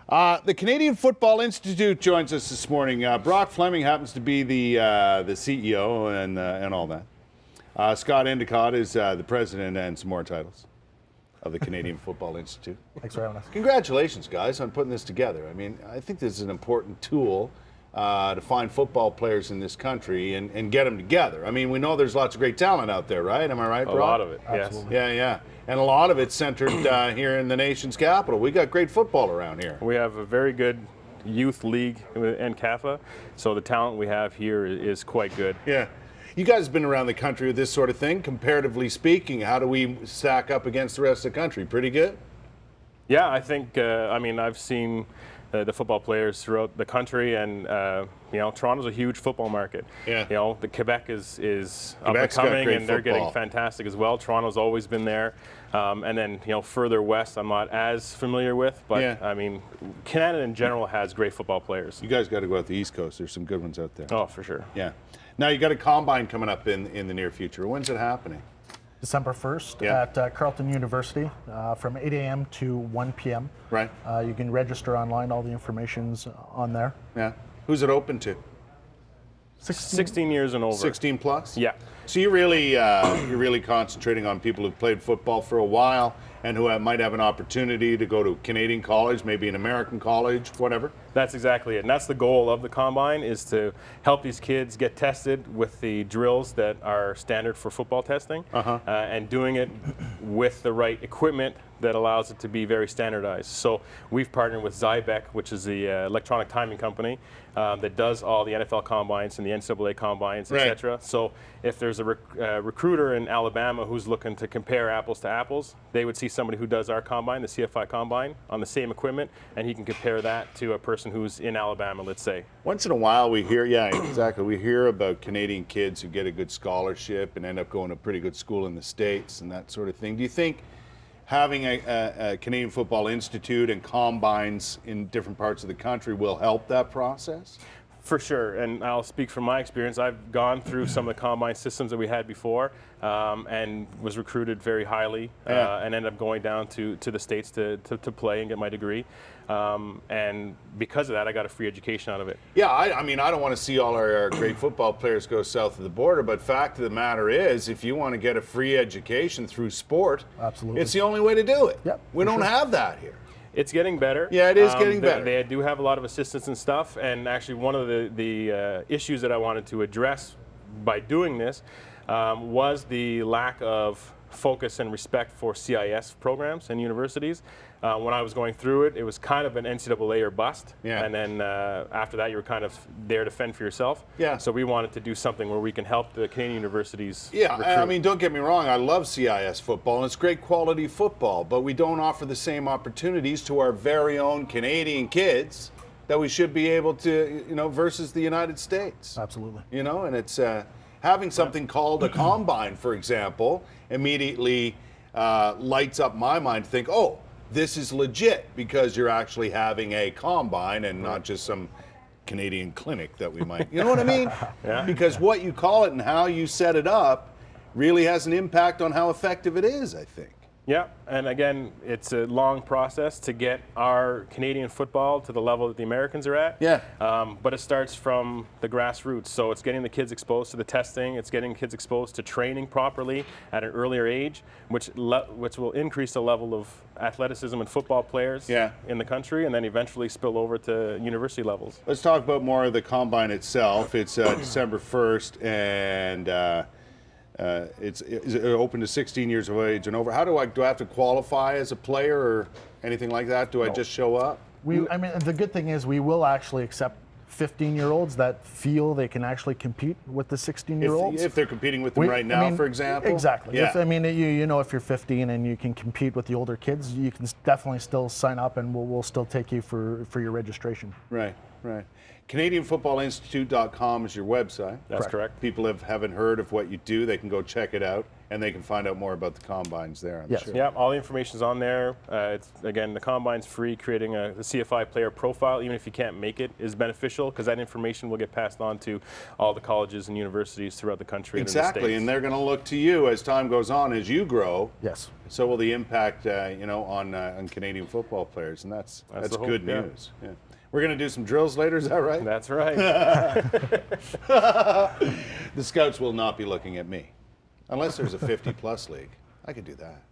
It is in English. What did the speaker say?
The Canadian Football Institute joins us this morning. Brock Flemming happens to be the CEO and all that. Scott Endicott is the president and some more titles of the Canadian Football Institute. Thanks for having us. Congratulations, guys, on putting this together. I mean, I think this is an important tool to find football players in this country and get them together. I mean, we know there's lots of great talent out there, right? Am I right, Brock? A lot of it, Absolutely. yes. Yeah. And a lot of it's centered here in the nation's capital. We got great football around here. We have a very good youth league in CAFA, so the talent we have here is quite good. Yeah. You guys have been around the country with this sort of thing. Comparatively speaking, how do we stack up against the rest of the country? Pretty good? Yeah, I think, I've seen the football players throughout the country, and Toronto's a huge football market. Yeah. The Quebec is up and Quebec's got coming, great and they're football. getting fantastic as well. Toronto's always been there, and then further west, I'm not as familiar with, but Yeah. I mean, Canada in general has great football players. You guys got to go out the East Coast. There's some good ones out there. Oh, for sure. Yeah. Now you got a combine coming up in the near future. When's it happening? December 1st Yeah. at Carleton University from 8 a.m. to 1 p.m. Right. You can register online. All the information's on there. Yeah. Who's it open to? 16 years and over. 16 plus? Yeah. So you're really concentrating on people who've played football for a while and who might have an opportunity to go to Canadian college, maybe an American college, whatever. That's exactly it. And that's the goal of the Combine, is to help these kids get tested with the drills that are standard for football testing, and doing it with the right equipment that allows it to be very standardized. So we've partnered with Zybec, which is the electronic timing company that does all the NFL Combines and the NCAA Combines, Right. etc. So if there's a recruiter in Alabama who's looking to compare apples to apples, they would see somebody who does our Combine, the CFI Combine, on the same equipment, and he can compare that to a person who's in Alabama, let's say. Once in a while we hear, yeah, exactly, we hear about Canadian kids who get a good scholarship and end up going to a pretty good school in the States and that sort of thing. Do you think having a Canadian Football Institute and combines in different parts of the country will help that process? For sure, and I'll speak from my experience. I've gone through some of the combine systems that we had before, and was recruited very highly, and ended up going down to the States to play and get my degree. And because of that, I got a free education out of it. Yeah, I mean, I don't want to see all our great football players go south of the border, but fact of the matter is, if you want to get a free education through sport, Absolutely. it's the only way to do it. Yep, we for don't sure. have that here. It's getting better. Yeah, it is getting better. They do have a lot of assistance and stuff, and actually one of the issues that I wanted to address by doing this was the lack of focus and respect for CIS programs and universities. When I was going through it, it was kind of an NCAA or bust. Yeah. And then after that, you were kind of there to fend for yourself. Yeah. So we wanted to do something where we can help the Canadian universities Yeah, recruit. I mean, don't get me wrong, I love CIS football, and it's great quality football, but we don't offer the same opportunities to our very own Canadian kids that we should be able to, versus the United States. Absolutely. And it's having something called a combine, for example, immediately lights up my mind to think, oh, this is legit because you're actually having a combine and not just some Canadian clinic that we might, you know what I mean? Yeah. Because what you call it and how you set it up really has an impact on how effective it is, I think. Yeah, and again, it's a long process to get our Canadian football to the level that the Americans are at. Yeah. But it starts from the grassroots. So it's getting the kids exposed to the testing. It's getting kids exposed to training properly at an earlier age, which will increase the level of athleticism and football players in the country, and then eventually spill over to university levels. Let's talk about more of the combine itself. It's December 1st, and it's open to 16 years of age and over. Do I have to qualify as a player or anything like that? Do I just show up? The good thing is we will actually accept 15-year-olds that feel they can actually compete with the 16-year-olds. If they're competing with them right now, for example? Exactly. Yeah. If you're 15 and you can compete with the older kids, you can definitely still sign up, and we'll still take you for your registration. Right. Right. CanadianFootballInstitute.com is your website. That's correct. People haven't heard of what you do, they can go check it out, and they can find out more about the combines there, I'm Yes. sure. Yeah, all the information's on there. It's, again, the combine's free. Creating a CFI player profile, even if you can't make it, is beneficial because that information will get passed on to all the colleges and universities throughout the country. Exactly, and in the States. and they're going to look to you as time goes on, as you grow. Yes. So will the impact, on Canadian football players, and that's the hope, good yeah. news. Yeah. We're going to do some drills later, is that right? That's right. The scouts will not be looking at me, unless there's a 50-plus league. I could do that.